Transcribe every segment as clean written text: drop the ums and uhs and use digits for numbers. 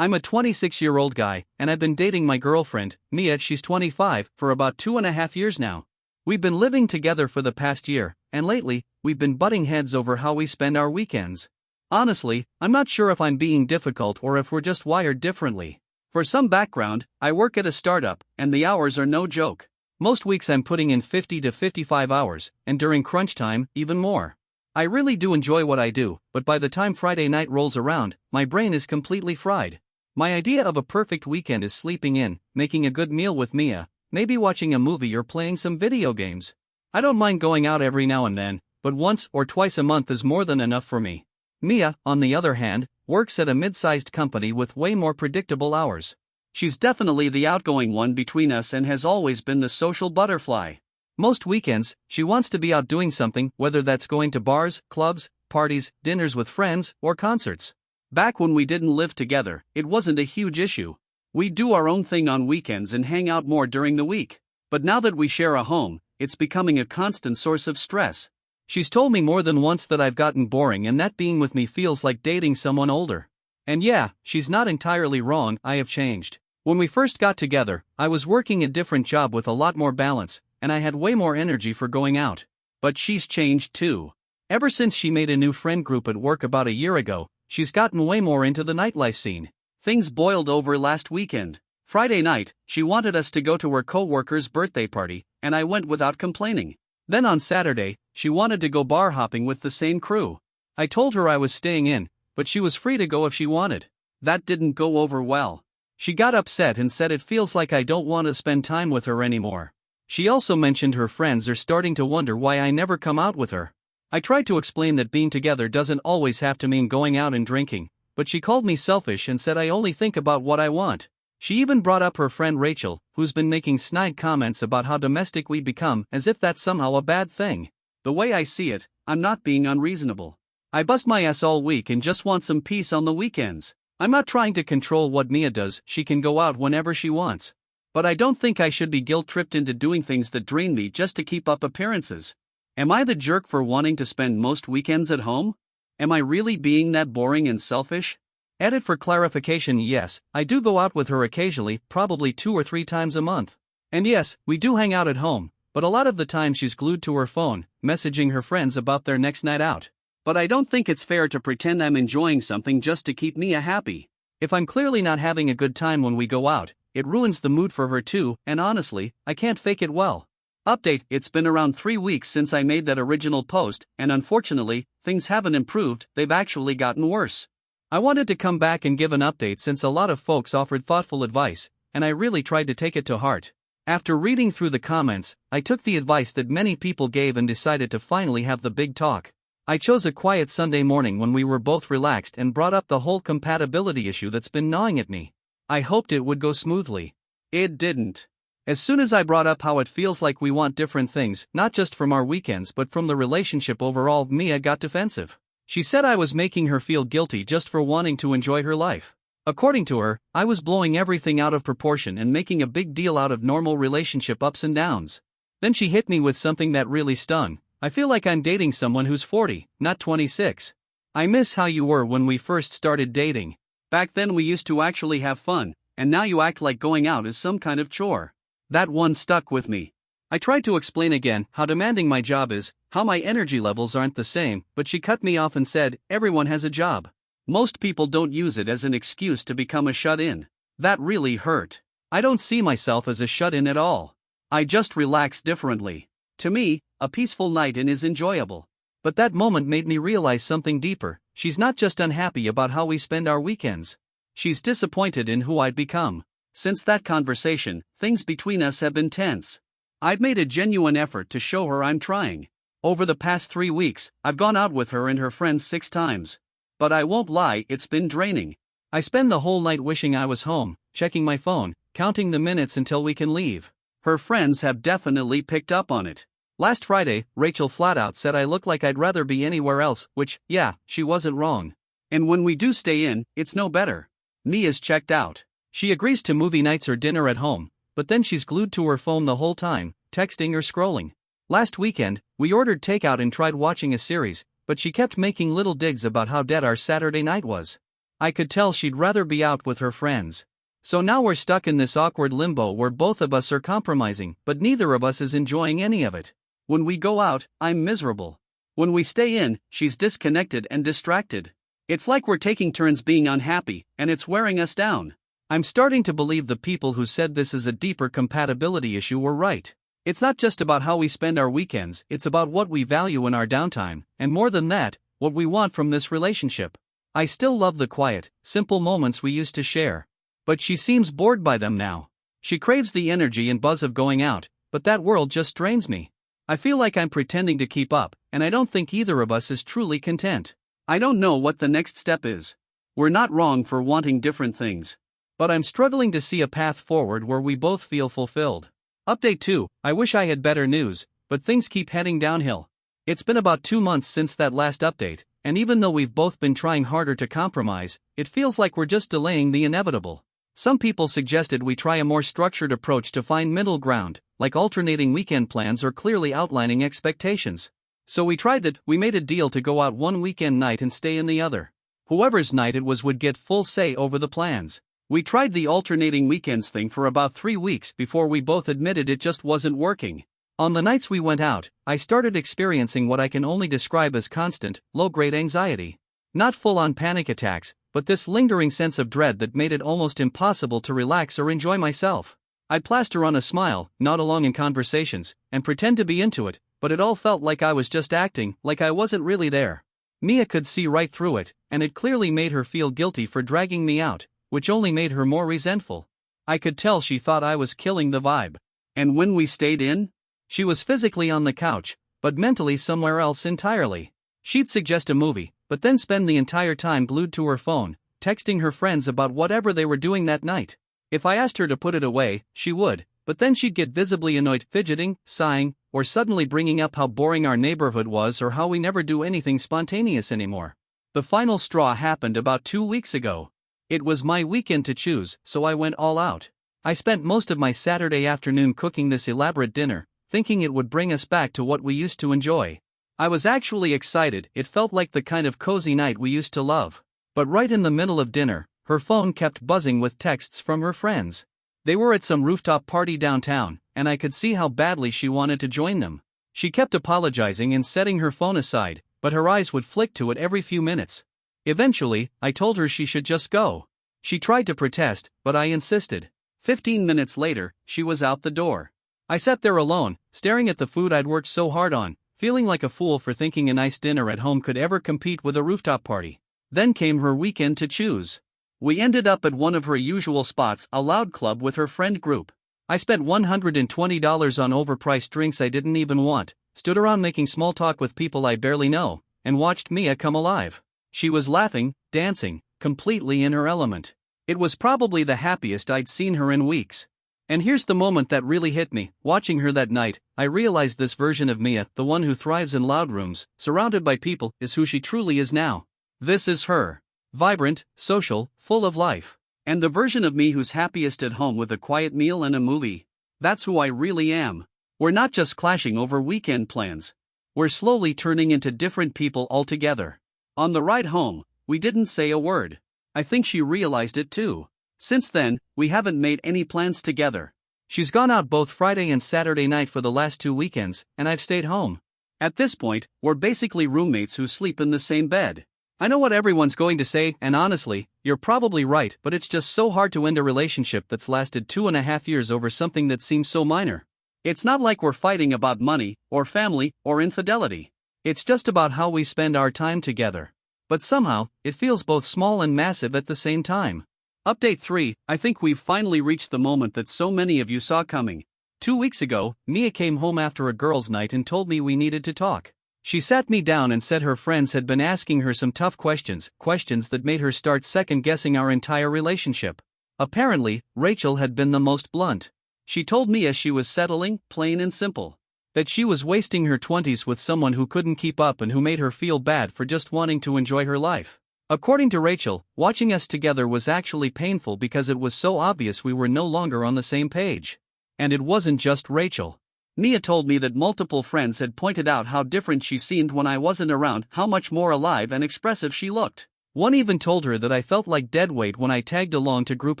I'm a 26-year-old guy, and I've been dating my girlfriend, Mia, she's 25, for about 2.5 years now. We've been living together for the past year, and lately, we've been butting heads over how we spend our weekends. Honestly, I'm not sure if I'm being difficult or if we're just wired differently. For some background, I work at a startup, and the hours are no joke. Most weeks I'm putting in 50 to 55 hours, and during crunch time, even more. I really do enjoy what I do, but by the time Friday night rolls around, my brain is completely fried. My idea of a perfect weekend is sleeping in, making a good meal with Mia, maybe watching a movie or playing some video games. I don't mind going out every now and then, but once or twice a month is more than enough for me. Mia, on the other hand, works at a mid-sized company with way more predictable hours. She's definitely the outgoing one between us and has always been the social butterfly. Most weekends, she wants to be out doing something, whether that's going to bars, clubs, parties, dinners with friends, or concerts. Back when we didn't live together, it wasn't a huge issue. We'd do our own thing on weekends and hang out more during the week. But now that we share a home, it's becoming a constant source of stress. She's told me more than once that I've gotten boring and that being with me feels like dating someone older. And yeah, she's not entirely wrong, I have changed. When we first got together, I was working a different job with a lot more balance, and I had way more energy for going out. But she's changed too. Ever since she made a new friend group at work about a year ago, she's gotten way more into the nightlife scene. Things boiled over last weekend. Friday night, she wanted us to go to her co-worker's birthday party, and I went without complaining. Then on Saturday, she wanted to go bar hopping with the same crew. I told her I was staying in, but she was free to go if she wanted. That didn't go over well. She got upset and said it feels like I don't want to spend time with her anymore. She also mentioned her friends are starting to wonder why I never come out with her. I tried to explain that being together doesn't always have to mean going out and drinking, but she called me selfish and said I only think about what I want. She even brought up her friend Rachel, who's been making snide comments about how domestic we become, as if that's somehow a bad thing. The way I see it, I'm not being unreasonable. I bust my ass all week and just want some peace on the weekends. I'm not trying to control what Mia does, she can go out whenever she wants. But I don't think I should be guilt-tripped into doing things that drain me just to keep up appearances. Am I the jerk for wanting to spend most weekends at home? Am I really being that boring and selfish? Edit for clarification: yes, I do go out with her occasionally, probably 2 or 3 times a month. And yes, we do hang out at home, but a lot of the time she's glued to her phone, messaging her friends about their next night out. But I don't think it's fair to pretend I'm enjoying something just to keep Mia happy. If I'm clearly not having a good time when we go out, it ruins the mood for her too, and honestly, I can't fake it well. Update: it's been around 3 weeks since I made that original post, and unfortunately, things haven't improved, they've actually gotten worse. I wanted to come back and give an update since a lot of folks offered thoughtful advice, and I really tried to take it to heart. After reading through the comments, I took the advice that many people gave and decided to finally have the big talk. I chose a quiet Sunday morning when we were both relaxed and brought up the whole compatibility issue that's been gnawing at me. I hoped it would go smoothly. It didn't. As soon as I brought up how it feels like we want different things, not just from our weekends but from the relationship overall, Mia got defensive. She said I was making her feel guilty just for wanting to enjoy her life. According to her, I was blowing everything out of proportion and making a big deal out of normal relationship ups and downs. Then she hit me with something that really stung. I feel like I'm dating someone who's 40, not 26. I miss how you were when we first started dating. Back then we used to actually have fun, and now you act like going out is some kind of chore. That one stuck with me. I tried to explain again how demanding my job is, how my energy levels aren't the same, but she cut me off and said, everyone has a job. Most people don't use it as an excuse to become a shut-in. That really hurt. I don't see myself as a shut-in at all. I just relax differently. To me, a peaceful night in is enjoyable. But that moment made me realize something deeper. She's not just unhappy about how we spend our weekends. She's disappointed in who I'd become. Since that conversation, things between us have been tense. I've made a genuine effort to show her I'm trying. Over the past 3 weeks, I've gone out with her and her friends 6 times. But I won't lie, it's been draining. I spend the whole night wishing I was home, checking my phone, counting the minutes until we can leave. Her friends have definitely picked up on it. Last Friday, Rachel flat out said I look like I'd rather be anywhere else, which, yeah, she wasn't wrong. And when we do stay in, it's no better. Mia's checked out. She agrees to movie nights or dinner at home, but then she's glued to her phone the whole time, texting or scrolling. Last weekend, we ordered takeout and tried watching a series, but she kept making little digs about how dead our Saturday night was. I could tell she'd rather be out with her friends. So now we're stuck in this awkward limbo where both of us are compromising, but neither of us is enjoying any of it. When we go out, I'm miserable. When we stay in, she's disconnected and distracted. It's like we're taking turns being unhappy, and it's wearing us down. I'm starting to believe the people who said this is a deeper compatibility issue were right. It's not just about how we spend our weekends, it's about what we value in our downtime, and more than that, what we want from this relationship. I still love the quiet, simple moments we used to share. But she seems bored by them now. She craves the energy and buzz of going out, but that world just drains me. I feel like I'm pretending to keep up, and I don't think either of us is truly content. I don't know what the next step is. We're not wrong for wanting different things. But I'm struggling to see a path forward where we both feel fulfilled. Update 2, I wish I had better news, but things keep heading downhill. It's been about 2 months since that last update, and even though we've both been trying harder to compromise, it feels like we're just delaying the inevitable. Some people suggested we try a more structured approach to find middle ground, like alternating weekend plans or clearly outlining expectations. So we tried that. We made a deal to go out one weekend night and stay in the other. Whoever's night it was would get full say over the plans. We tried the alternating weekends thing for about 3 weeks before we both admitted it just wasn't working. On the nights we went out, I started experiencing what I can only describe as constant, low-grade anxiety. Not full-on panic attacks, but this lingering sense of dread that made it almost impossible to relax or enjoy myself. I'd plaster on a smile, nod along in conversations, and pretend to be into it, but it all felt like I was just acting, like I wasn't really there. Mia could see right through it, and it clearly made her feel guilty for dragging me out, which only made her more resentful. I could tell she thought I was killing the vibe. And when we stayed in, she was physically on the couch, but mentally somewhere else entirely. She'd suggest a movie, but then spend the entire time glued to her phone, texting her friends about whatever they were doing that night. If I asked her to put it away, she would, but then she'd get visibly annoyed, fidgeting, sighing, or suddenly bringing up how boring our neighborhood was or how we never do anything spontaneous anymore. The final straw happened about 2 weeks ago. It was my weekend to choose, so I went all out. I spent most of my Saturday afternoon cooking this elaborate dinner, thinking it would bring us back to what we used to enjoy. I was actually excited. It felt like the kind of cozy night we used to love. But right in the middle of dinner, her phone kept buzzing with texts from her friends. They were at some rooftop party downtown, and I could see how badly she wanted to join them. She kept apologizing and setting her phone aside, but her eyes would flick to it every few minutes. Eventually, I told her she should just go. She tried to protest, but I insisted. 15 minutes later, she was out the door. I sat there alone, staring at the food I'd worked so hard on, feeling like a fool for thinking a nice dinner at home could ever compete with a rooftop party. Then came her weekend to choose. We ended up at one of her usual spots, a loud club with her friend group. I spent $120 on overpriced drinks I didn't even want, stood around making small talk with people I barely know, and watched Mia come alive. She was laughing, dancing, completely in her element. It was probably the happiest I'd seen her in weeks. And here's the moment that really hit me. Watching her that night, I realized this version of Mia, the one who thrives in loud rooms, surrounded by people, is who she truly is now. This is her. Vibrant, social, full of life. And the version of me who's happiest at home with a quiet meal and a movie. That's who I really am. We're not just clashing over weekend plans. We're slowly turning into different people altogether. On the ride home, we didn't say a word. I think she realized it too. Since then, we haven't made any plans together. She's gone out both Friday and Saturday night for the last 2 weekends, and I've stayed home. At this point, we're basically roommates who sleep in the same bed. I know what everyone's going to say, and honestly, you're probably right, but it's just so hard to end a relationship that's lasted 2.5 years over something that seems so minor. It's not like we're fighting about money, or family, or infidelity. It's just about how we spend our time together. But somehow, it feels both small and massive at the same time. Update 3, I think we've finally reached the moment that so many of you saw coming. 2 weeks ago, Mia came home after a girls' night and told me we needed to talk. She sat me down and said her friends had been asking her some tough questions that made her start second-guessing our entire relationship. Apparently, Rachel had been the most blunt. She told Mia she was settling, plain and simple. That she was wasting her 20s with someone who couldn't keep up and who made her feel bad for just wanting to enjoy her life. According to Rachel, watching us together was actually painful because it was so obvious we were no longer on the same page. And it wasn't just Rachel. Mia told me that multiple friends had pointed out how different she seemed when I wasn't around, how much more alive and expressive she looked. One even told her that I felt like deadweight when I tagged along to group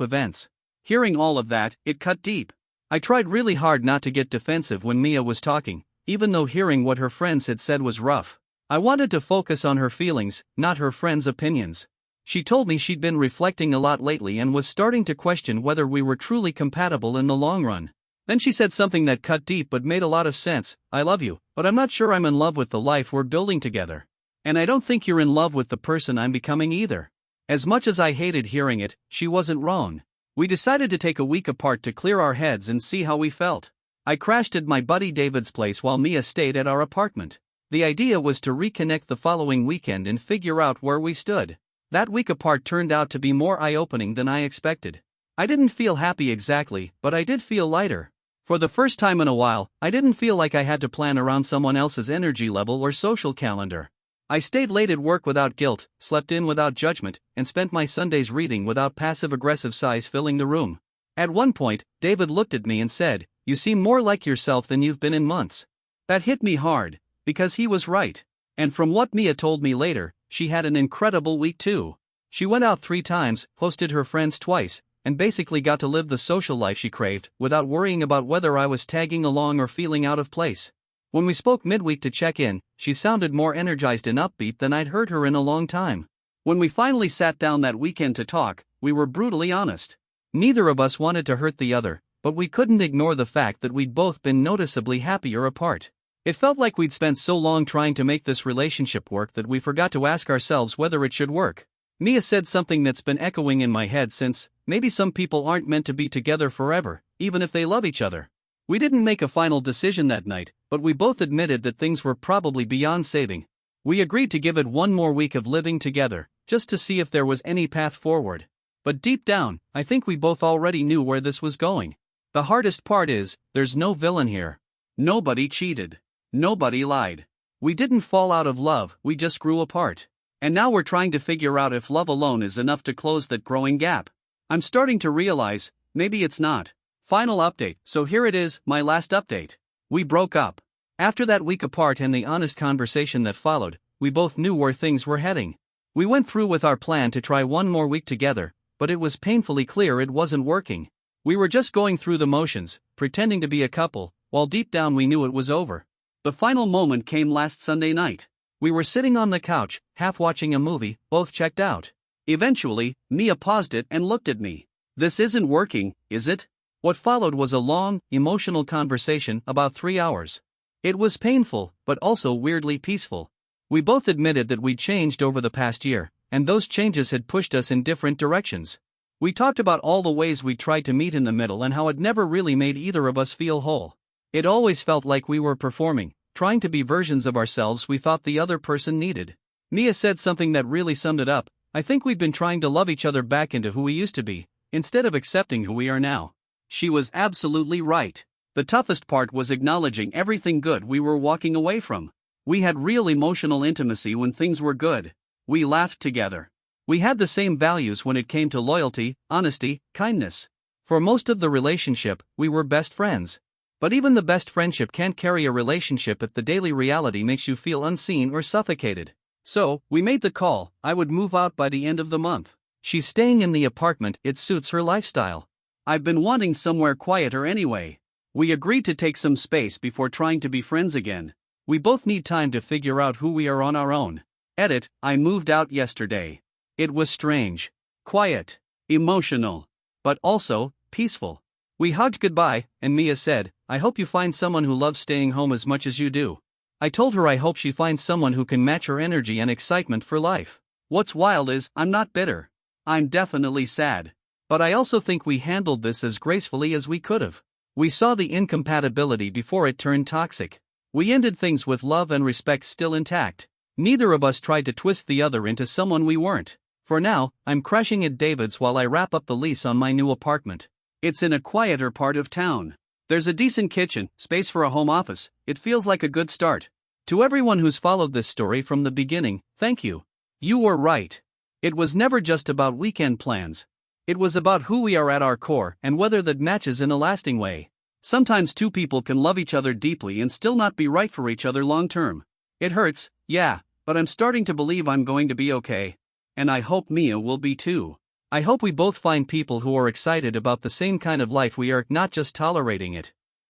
events. Hearing all of that, it cut deep. I tried really hard not to get defensive when Mia was talking, even though hearing what her friends had said was rough. I wanted to focus on her feelings, not her friends' opinions. She told me she'd been reflecting a lot lately and was starting to question whether we were truly compatible in the long run. Then she said something that cut deep but made a lot of sense. I love you, but I'm not sure I'm in love with the life we're building together. And I don't think you're in love with the person I'm becoming either. As much as I hated hearing it, she wasn't wrong. We decided to take a week apart to clear our heads and see how we felt. I crashed at my buddy David's place while Mia stayed at our apartment. The idea was to reconnect the following weekend and figure out where we stood. That week apart turned out to be more eye-opening than I expected. I didn't feel happy exactly, but I did feel lighter. For the first time in a while, I didn't feel like I had to plan around someone else's energy level or social calendar. I stayed late at work without guilt, slept in without judgment, and spent my Sundays reading without passive-aggressive sighs filling the room. At one point, David looked at me and said, "You seem more like yourself than you've been in months." That hit me hard, because he was right. And from what Mia told me later, she had an incredible week too. She went out 3 times, hosted her friends twice, and basically got to live the social life she craved, without worrying about whether I was tagging along or feeling out of place. When we spoke midweek to check in, she sounded more energized and upbeat than I'd heard her in a long time. When we finally sat down that weekend to talk, we were brutally honest. Neither of us wanted to hurt the other, but we couldn't ignore the fact that we'd both been noticeably happier apart. It felt like we'd spent so long trying to make this relationship work that we forgot to ask ourselves whether it should work. Mia said something that's been echoing in my head since: maybe some people aren't meant to be together forever, even if they love each other. We didn't make a final decision that night, but we both admitted that things were probably beyond saving. We agreed to give it one more week of living together, just to see if there was any path forward. But deep down, I think we both already knew where this was going. The hardest part is, there's no villain here. Nobody cheated. Nobody lied. We didn't fall out of love, we just grew apart. And now we're trying to figure out if love alone is enough to close that growing gap. I'm starting to realize, maybe it's not. Final update, so here it is, my last update. We broke up. After that week apart and the honest conversation that followed, we both knew where things were heading. We went through with our plan to try one more week together, but it was painfully clear it wasn't working. We were just going through the motions, pretending to be a couple, while deep down we knew it was over. The final moment came last Sunday night. We were sitting on the couch, half watching a movie, both checked out. Eventually, Mia paused it and looked at me. "This isn't working, is it?" What followed was a long, emotional conversation, about 3 hours. It was painful, but also weirdly peaceful. We both admitted that we'd changed over the past year, and those changes had pushed us in different directions. We talked about all the ways we tried to meet in the middle and how it never really made either of us feel whole. It always felt like we were performing, trying to be versions of ourselves we thought the other person needed. Mia said something that really summed it up: "I think we've been trying to love each other back into who we used to be, instead of accepting who we are now." She was absolutely right. The toughest part was acknowledging everything good we were walking away from. We had real emotional intimacy when things were good. We laughed together. We had the same values when it came to loyalty, honesty, kindness. For most of the relationship, we were best friends. But even the best friendship can't carry a relationship if the daily reality makes you feel unseen or suffocated. So, we made the call: I would move out by the end of the month. She's staying in the apartment, it suits her lifestyle. I've been wanting somewhere quieter anyway. We agreed to take some space before trying to be friends again. We both need time to figure out who we are on our own. Edit: I moved out yesterday. It was strange. Quiet. Emotional. But also, peaceful. We hugged goodbye, and Mia said, "I hope you find someone who loves staying home as much as you do." I told her I hope she finds someone who can match her energy and excitement for life. What's wild is, I'm not bitter. I'm definitely sad. But I also think we handled this as gracefully as we could have. We saw the incompatibility before it turned toxic. We ended things with love and respect still intact. Neither of us tried to twist the other into someone we weren't. For now, I'm crashing at David's while I wrap up the lease on my new apartment. It's in a quieter part of town. There's a decent kitchen, space for a home office. It feels like a good start. To everyone who's followed this story from the beginning, thank you. You were right. It was never just about weekend plans. It was about who we are at our core and whether that matches in a lasting way. Sometimes two people can love each other deeply and still not be right for each other long term. It hurts, yeah, but I'm starting to believe I'm going to be okay. And I hope Mia will be too. I hope we both find people who are excited about the same kind of life we are, not just tolerating it.